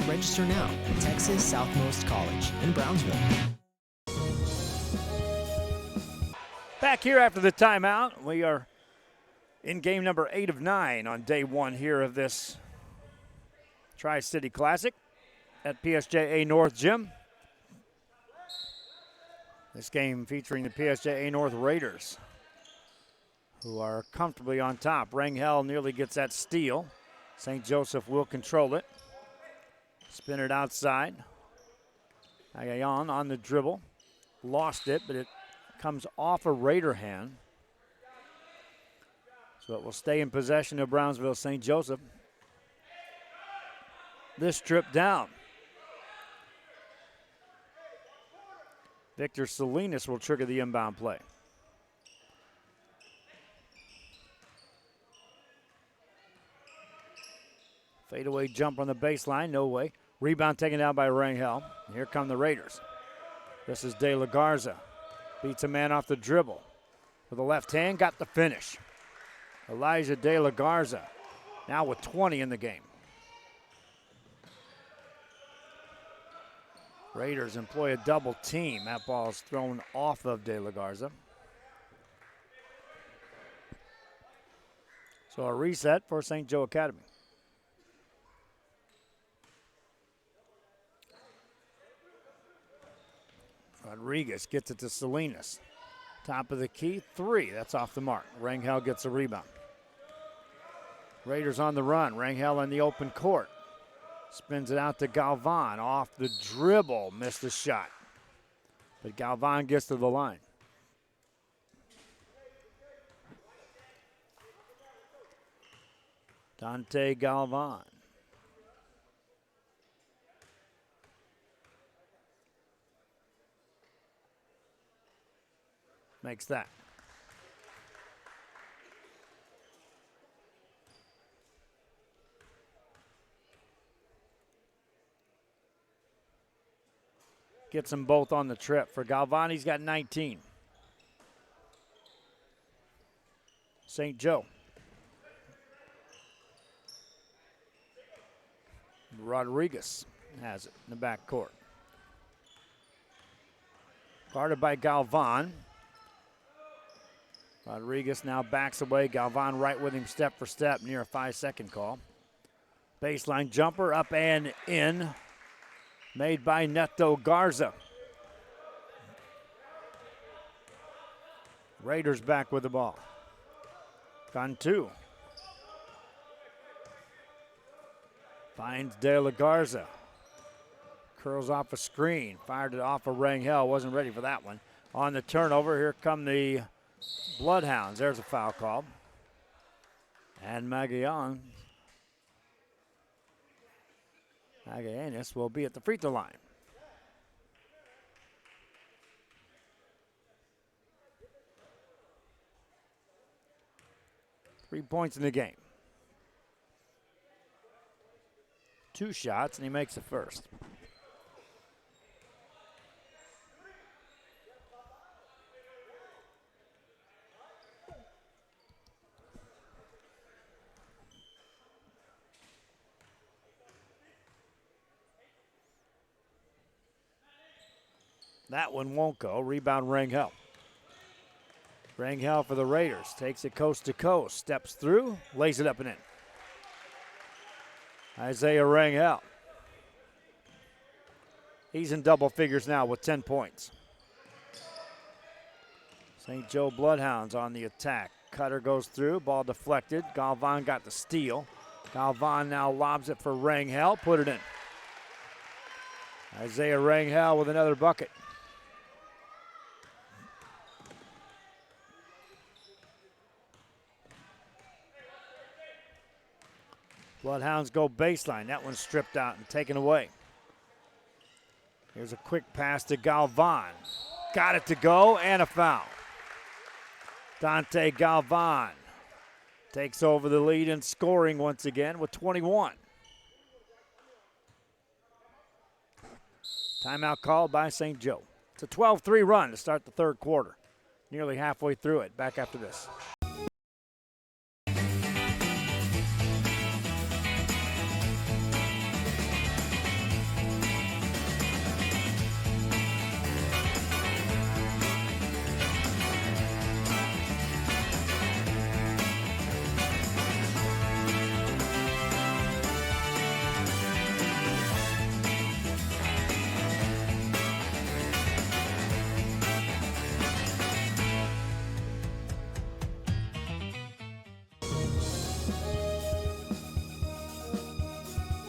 Register now at Texas Southmost College in Brownsville. Back here after the timeout. We are in game number 8 of 9 on day one here of this Tri-City Classic at PSJA North Gym. This game featuring the PSJA North Raiders, who are comfortably on top. Rangel nearly gets that steal. St. Joseph will control it. Spin it outside. Agayon on the dribble. Lost it, but it comes off a Raider hand. So it will stay in possession of Brownsville St. Joseph. This trip down. Victor Salinas will trigger the inbound play. Fadeaway jump on the baseline, no way. Rebound taken down by Rangel. Here come the Raiders. This is De La Garza. Beats a man off the dribble. With the left hand, got the finish. Elijah De La Garza now with 20 in the game. Raiders employ a double team. That ball is thrown off of De La Garza. So a reset for St. Joe Academy. Rodriguez gets it to Salinas. Top of the key, 3. That's off the mark. Rangel gets a rebound. Raiders on the run. Rangel in the open court. Spins it out to Galvan. Off the dribble. Missed the shot. But Galvan gets to the line. Dante Galvan. makes that. Gets them both on the trip. For Galvan, he's got 19. St. Joe. Rodriguez has it in the back court. Guarded by Galvan. Rodriguez now backs away. Galvan right with him step for step near a 5-second call. Baseline jumper up and in. Made by Neto Garza. Raiders back with the ball. Cantu. Finds De La Garza. Curls off a screen. Fired it off of Rangel. Wasn't ready for that one. On the turnover, here come the Bloodhounds. There's a foul call. And Magallanes will be at the free throw line. Three points in the game. 2 shots, and he makes the first. That one won't go. Rebound Rangel. Rangel for the Raiders. Takes it coast to coast. Steps through. Lays it up and in. Isaiah Rangel. He's in double figures now with 10 points. St. Joe Bloodhounds on the attack. Cutter goes through. Ball deflected. Galvan got the steal. Galvan now lobs it for Rangel. Put it in. Isaiah Rangel with another bucket. Bloodhounds go baseline. That one's stripped out and taken away. Here's a quick pass to Galvan. Got it to go and a foul. Dante Galvan takes over the lead in scoring once again with 21. Timeout called by St. Joe. It's a 12-3 run to start the third quarter. Nearly halfway through it. Back after this.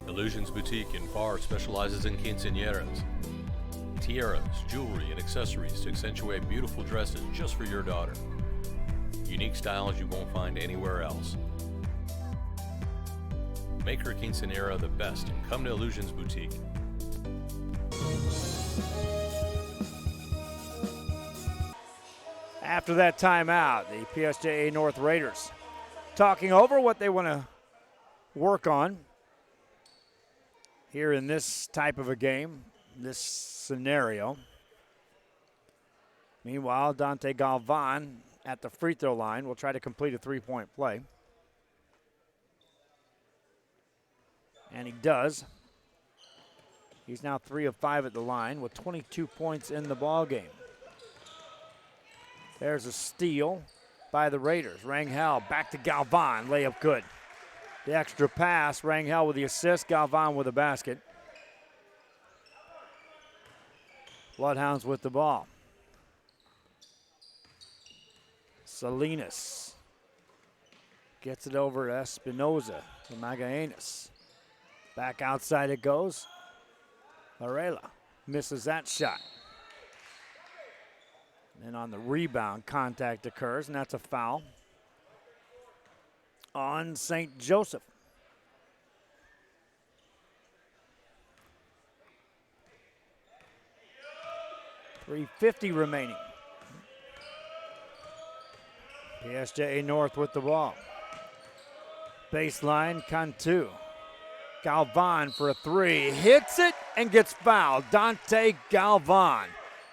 Illusions Boutique in Far specializes in quinceañeras. Tiaras, jewelry, and accessories to accentuate beautiful dresses just for your daughter. Unique styles you won't find anywhere else. Make her quinceañera the best and come to Illusions Boutique. After that timeout, the PSJA North Raiders talking over what they want to work on here in this type of a game, this scenario. Meanwhile, Dante Galvan at the free throw line will try to complete a three-point play. And he does. He's now 3 of 5 at the line with 22 points in the ball game. There's a steal by the Raiders. Rangel back to Galvan, layup good. The extra pass, Rangel with the assist, Galvan with the basket. Bloodhounds with the ball. Salinas gets it over to Espinoza to Magallanes. Back outside it goes. Varela misses that shot. And on the rebound, contact occurs, and that's a foul on St. Joseph. 3:50 remaining. PSJA North with the ball. Baseline, Cantu. Galvan for a three. Hits it and gets fouled. Dante Galvan.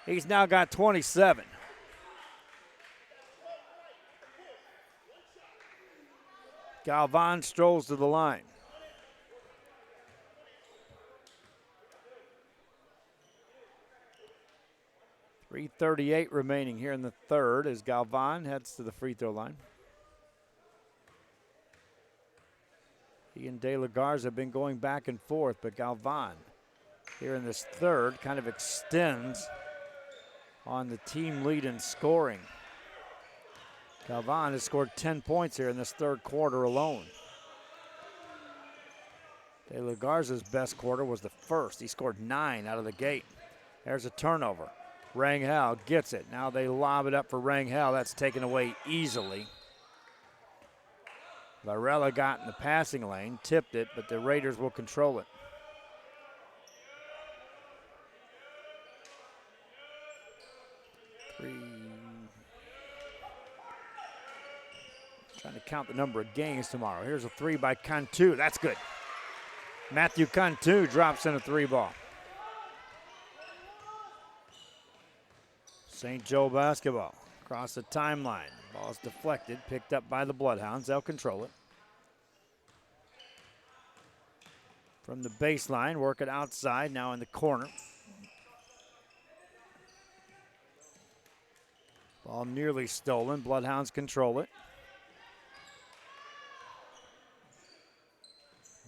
He's now got 27. Galvan strolls to the line. .338 remaining here in the third as Galvan heads to the free throw line. He and De La Garza have been going back and forth, but Galvan here in this third kind of extends on the team lead in scoring. Galvan has scored 10 points here in this third quarter alone. De La Garza's best quarter was the first. He scored 9 out of the gate. There's a turnover. Rangel gets it. Now they lob it up for Rangel. That's taken away easily. Varela got in the passing lane, tipped it, but the Raiders will control it. Trying to count the number of games tomorrow. Here's a three by Cantu. That's good. Matthew Cantu drops in a three ball. St. Joe basketball across the timeline. Ball's deflected, picked up by the Bloodhounds. They'll control it. From the baseline, work it outside, now in the corner. Ball nearly stolen. Bloodhounds control it.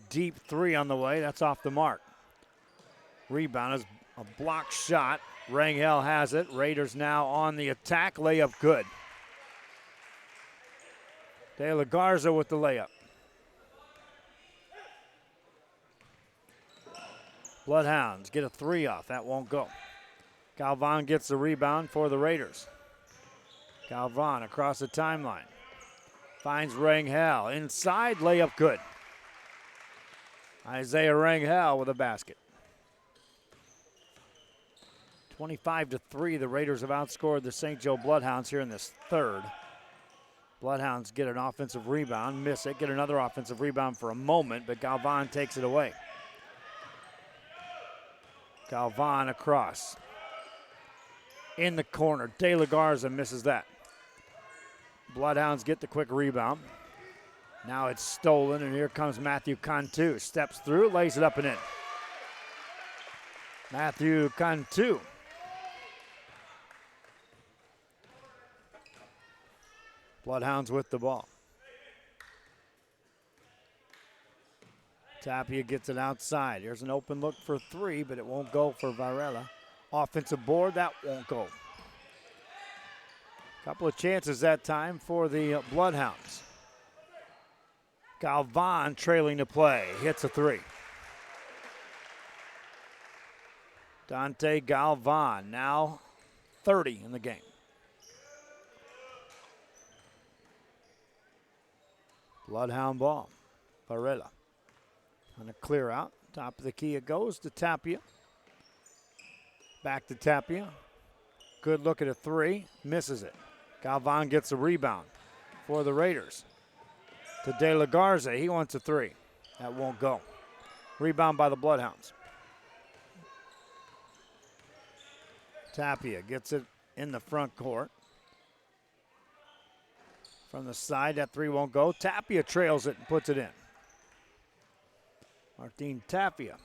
Deep three on the way. That's off the mark. Rebound is a block shot. Rangel has it. Raiders now on the attack. Layup good. De La Garza with the layup. Bloodhounds get a three off. That won't go. Galvan gets the rebound for the Raiders. Galvan across the timeline. Finds Rangel. Inside, layup good. Isaiah Rangel with a basket. 25-3, the Raiders have outscored the St. Joe Bloodhounds here in this third. Bloodhounds get an offensive rebound, miss it, get another offensive rebound for a moment, but Galvan takes it away. Galvan across. In the corner, De La Garza misses that. Bloodhounds get the quick rebound. Now it's stolen, and here comes Matthew Cantu. Steps through, lays it up and in. Matthew Cantu. Bloodhounds with the ball. Tapia gets it outside. Here's an open look for three, but it won't go for Varela. Offensive board, that won't go. Couple of chances that time for the Bloodhounds. Galvan trailing to play, hits a three. Dante Galvan now 30 in the game. Bloodhound ball. Varela on a clear out. Top of the key it goes to Tapia. Back to Tapia. Good look at a three. Misses it. Galvan gets a rebound for the Raiders. To De La Garza. He wants a three. That won't go. Rebound by the Bloodhounds. Tapia gets it in the front court. From the side, that three won't go. Tapia trails it and puts it in. Martin Tapia.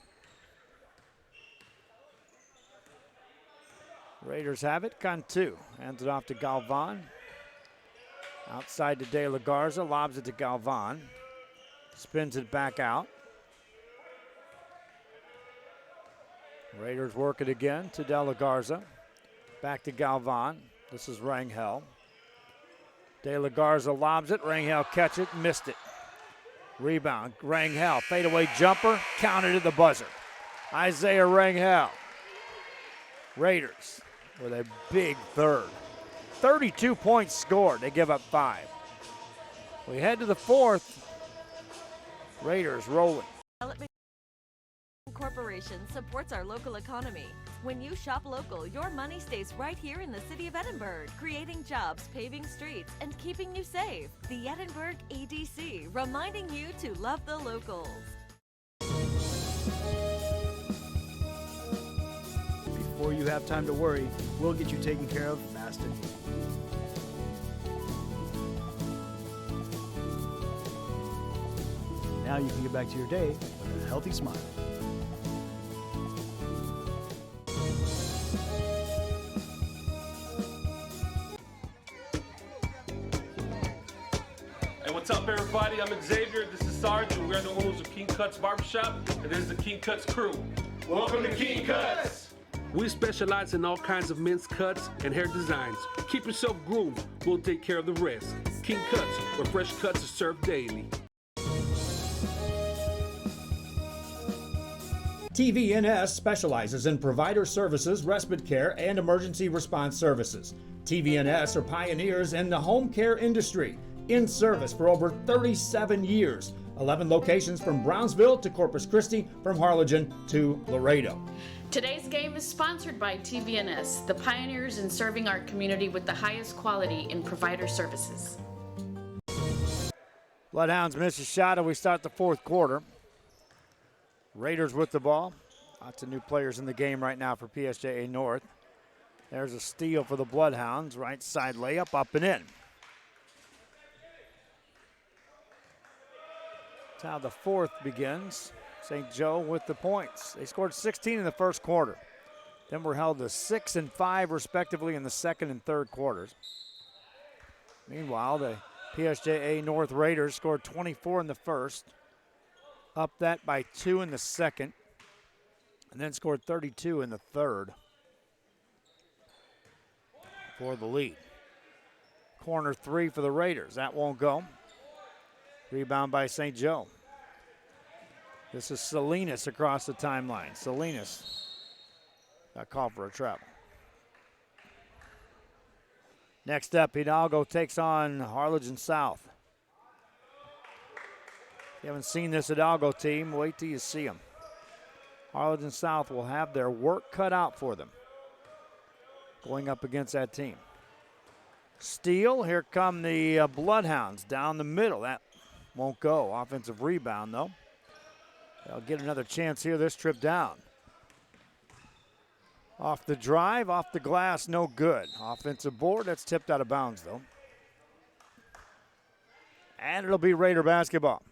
Raiders have it. Cantu hands it off to Galvan. Outside to De La Garza, lobs it to Galvan. Spins it back out. Raiders work it again to De La Garza. Back to Galvan. This is Rangel. De La Garza lobs it. Rangel catch it, missed it. Rebound. Rangel, fadeaway jumper, counted at the buzzer. Isaiah Rangel. Raiders with a big third. 32 points scored. They give up 5. We head to the fourth. Raiders rolling. Corporation supports our local economy. When you shop local, your money stays right here in the city of Edinburgh, creating jobs, paving streets, and keeping you safe. The Edinburgh EDC, reminding you to love the locals. Before you have time to worry, we'll get you taken care of fast and easy. Now you can get back to your day with a healthy smile. Hey, what's up, everybody? I'm Xavier. This is Sarge, and we're the owners of King Cuts Barbershop, and this is the King Cuts crew. Welcome to King Cuts. We specialize in all kinds of men's cuts and hair designs. Keep yourself groomed. We'll take care of the rest. King Cuts, where fresh cuts are served daily. TVNS specializes in provider services, respite care, and emergency response services. TVNS are pioneers in the home care industry, in service for over 37 years. 11 locations from Brownsville to Corpus Christi, from Harlingen to Laredo. Today's game is sponsored by TVNS, the pioneers in serving our community with the highest quality in provider services. Bloodhounds miss a shot, and we start the fourth quarter. Raiders with the ball. Lots of new players in the game right now for PSJA North. There's a steal for the Bloodhounds. Right side layup, up and in. That's how the fourth begins. St. Joe with the points. They scored 16 in the first quarter. Then were held to 6 and 5 respectively in the second and third quarters. Meanwhile, the PSJA North Raiders scored 24 in the first, up that by 2 in the second, and then scored 32 in the third for the lead. Corner three for the Raiders. That won't go. Rebound by St. Joe. This is Salinas across the timeline. Salinas got called for a travel. Next up, Hidalgo takes on Harlingen South. If you haven't seen this Hidalgo team, wait till you see them. Harlingen South will have their work cut out for them going up against that team. Steal, here come the Bloodhounds down the middle. That won't go. Offensive rebound, though. They'll get another chance here this trip down. Off the drive, off the glass, no good. Offensive board, that's tipped out of bounds, though. And it'll be Raider basketball.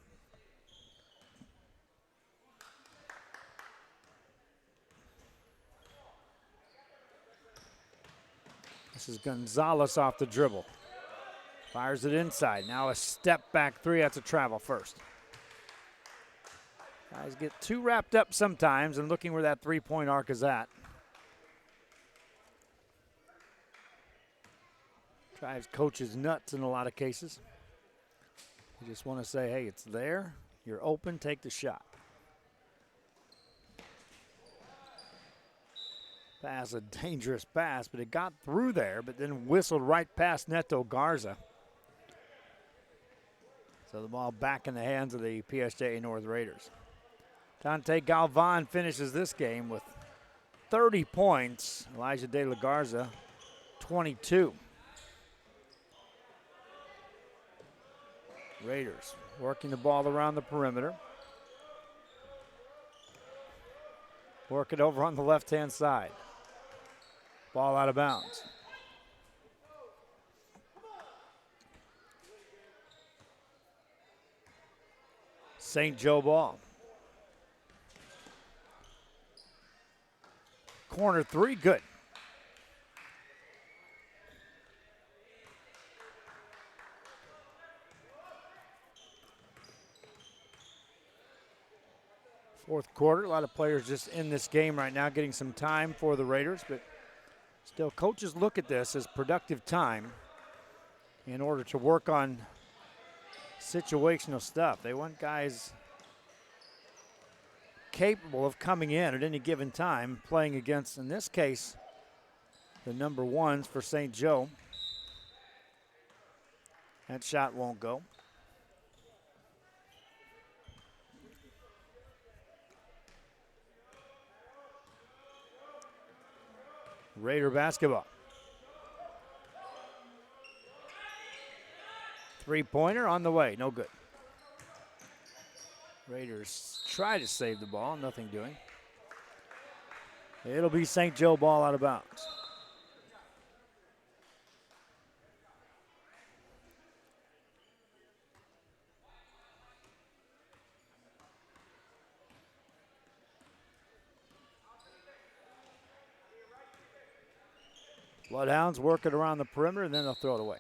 This is Gonzalez off the dribble. Fires it inside. Now a step back three. That's a travel first. Guys get too wrapped up sometimes and looking where that three-point arc is at. Drives coaches nuts in a lot of cases. You just want to say, hey, it's there. You're open. Take the shot. Pass, a dangerous pass, but it got through there, but then whistled right past Neto Garza. So the ball back in the hands of the PSJA North Raiders. Dante Galvan finishes this game with 30 points. Elijah De La Garza, 22. Raiders working the ball around the perimeter. Work it over on the left-hand side. Ball out of bounds. St. Joe ball. Corner three, good. Fourth quarter, a lot of players just in this game right now, getting some time for the Raiders, but still coaches look at this as productive time in order to work on situational stuff. They want guys capable of coming in at any given time, playing against, in this case, the number ones for St. Joe. That shot won't go. Raider basketball. Three-pointer on the way, no good. Raiders try to save the ball, nothing doing. It'll be St. Joe ball out of bounds. Bloodhounds work it around the perimeter, and then they'll throw it away.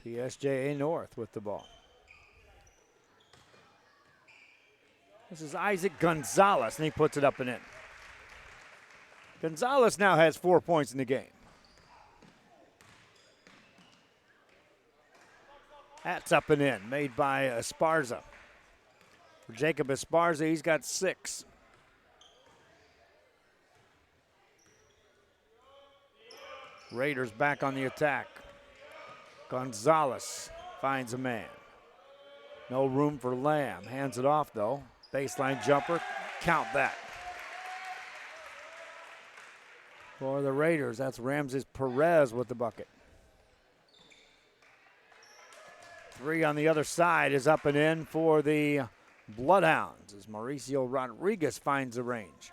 PSJA North with the ball. This is Isaac Gonzalez, and he puts it up and in. Gonzalez now has 4 points in the game. That's up and in, made by Esparza. For Jacob Esparza, he's got 6. Raiders back on the attack. Gonzalez finds a man. No room for Lamb. Hands it off, though. Baseline jumper. Count that. For the Raiders, that's Ramses Perez with the bucket. 3 on the other side is up and in for the Bloodhounds as Mauricio Rodriguez finds the range.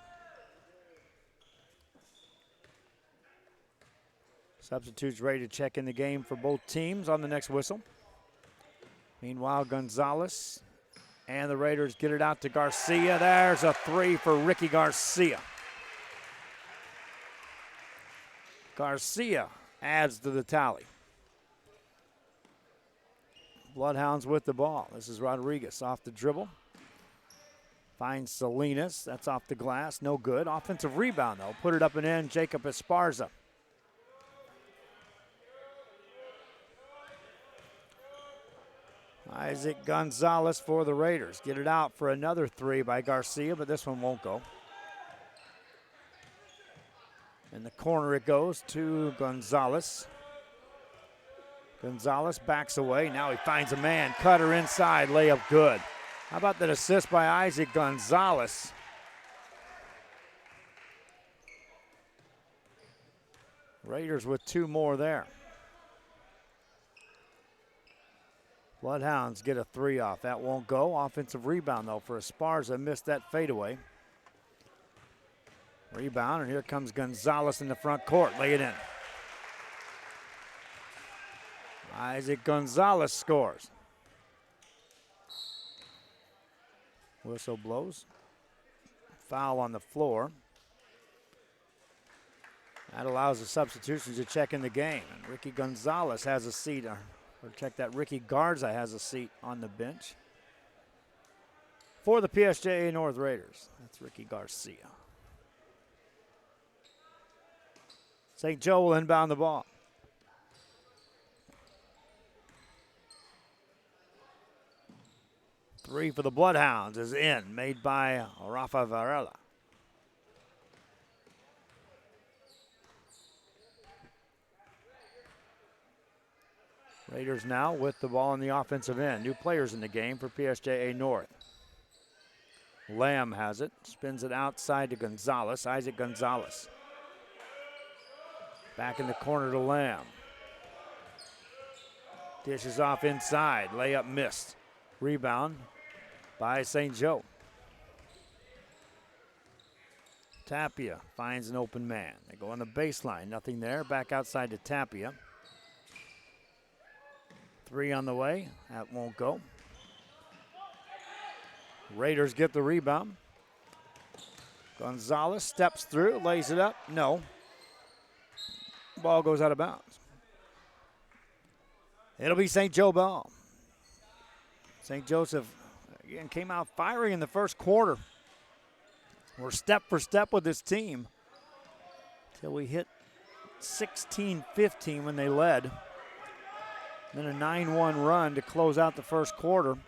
Substitutes ready to check in the game for both teams on the next whistle. Meanwhile, Gonzalez and the Raiders get it out to Garcia. There's a 3 for Ricky Garcia. Garcia adds to the tally. Bloodhounds with the ball. This is Rodriguez off the dribble. Finds Salinas. That's off the glass. No good. Offensive rebound, though. Put it up and in. Jacob Esparza. Isaac Gonzalez for the Raiders. Get it out for another 3 by Garcia, but this one won't go. In the corner it goes to Gonzalez. Gonzalez backs away. Now he finds a man. Cutter inside. Layup good. How about that assist by Isaac Gonzalez? Raiders with 2 more there. Bloodhounds get a 3 off. That won't go. Offensive rebound, though, for Esparza. Missed that fadeaway. Rebound, and here comes Gonzalez in the front court. Lay it in. Isaac Gonzalez scores. Whistle blows. Foul on the floor. That allows the substitutions to check in the game. And Ricky Gonzalez has a seat, or check that, Ricky Garza has a seat on the bench for the PSJA North Raiders. That's Ricky Garcia. St. Joe will inbound the ball. Three for the Bloodhounds is in, made by Rafa Varela. Raiders now with the ball on the offensive end. New players in the game for PSJA North. Lamb has it, spins it outside to Gonzalez, Isaac Gonzalez. Back in the corner to Lamb. Dishes off inside, layup missed. Rebound by St. Joe. Tapia finds an open man. They go on the baseline, nothing there. Back outside to Tapia. Three on the way, that won't go. Raiders get the rebound. Gonzalez steps through, lays it up, no. Ball goes out of bounds. It'll be St. Joe ball. St. Joseph, again, came out firing in the first quarter. We're step for step with this team until we hit 16-15 when they led. Then a 9-1 run to close out the first quarter,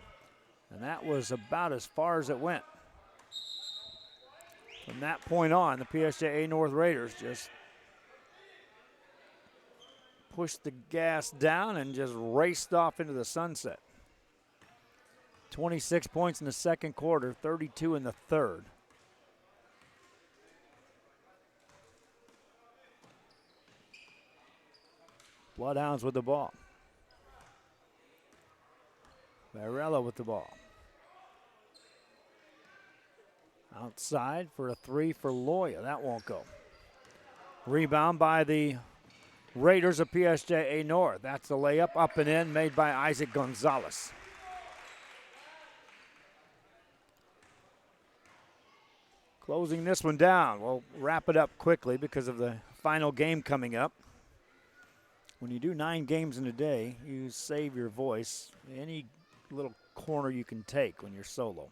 and that was about as far as it went. From that point on, the PSJA North Raiders just pushed the gas down and just raced off into the sunset. 26 points in the second quarter, 32 in the third. Bloodhounds with the ball. Varela with the ball. Outside for a three for Loya. That won't go. Rebound by the Raiders of PSJA North. That's the layup up and in made by Isaac Gonzalez. Closing this one down. We'll wrap it up quickly because of the final game coming up. When you do 9 games in a day, you save your voice. Any little corner you can take when you're solo.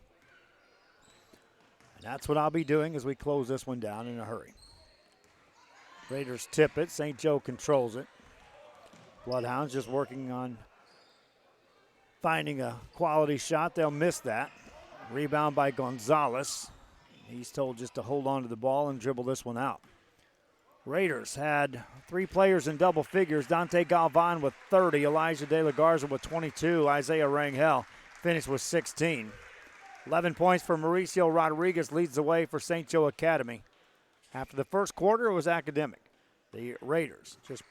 And that's what I'll be doing as we close this one down in a hurry. Raiders tip it. St. Joe controls it. Bloodhounds just working on finding a quality shot. They'll miss that. Rebound by Gonzalez. He's told just to hold on to the ball and dribble this one out. Raiders had 3 players in double figures. Dante Galvan with 30. Elijah De La Garza with 22. Isaiah Rangel finished with 16. 11 points for Mauricio Rodriguez leads the way for St. Joe Academy. After the first quarter, it was academic. The Raiders just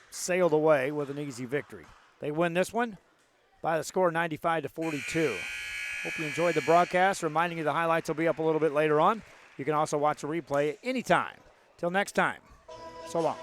sailed away with an easy victory. They win this one by the score 95-42. Hope you enjoyed the broadcast. Reminding you the highlights will be up a little bit later on. You can also watch a replay anytime. Till next time, so long.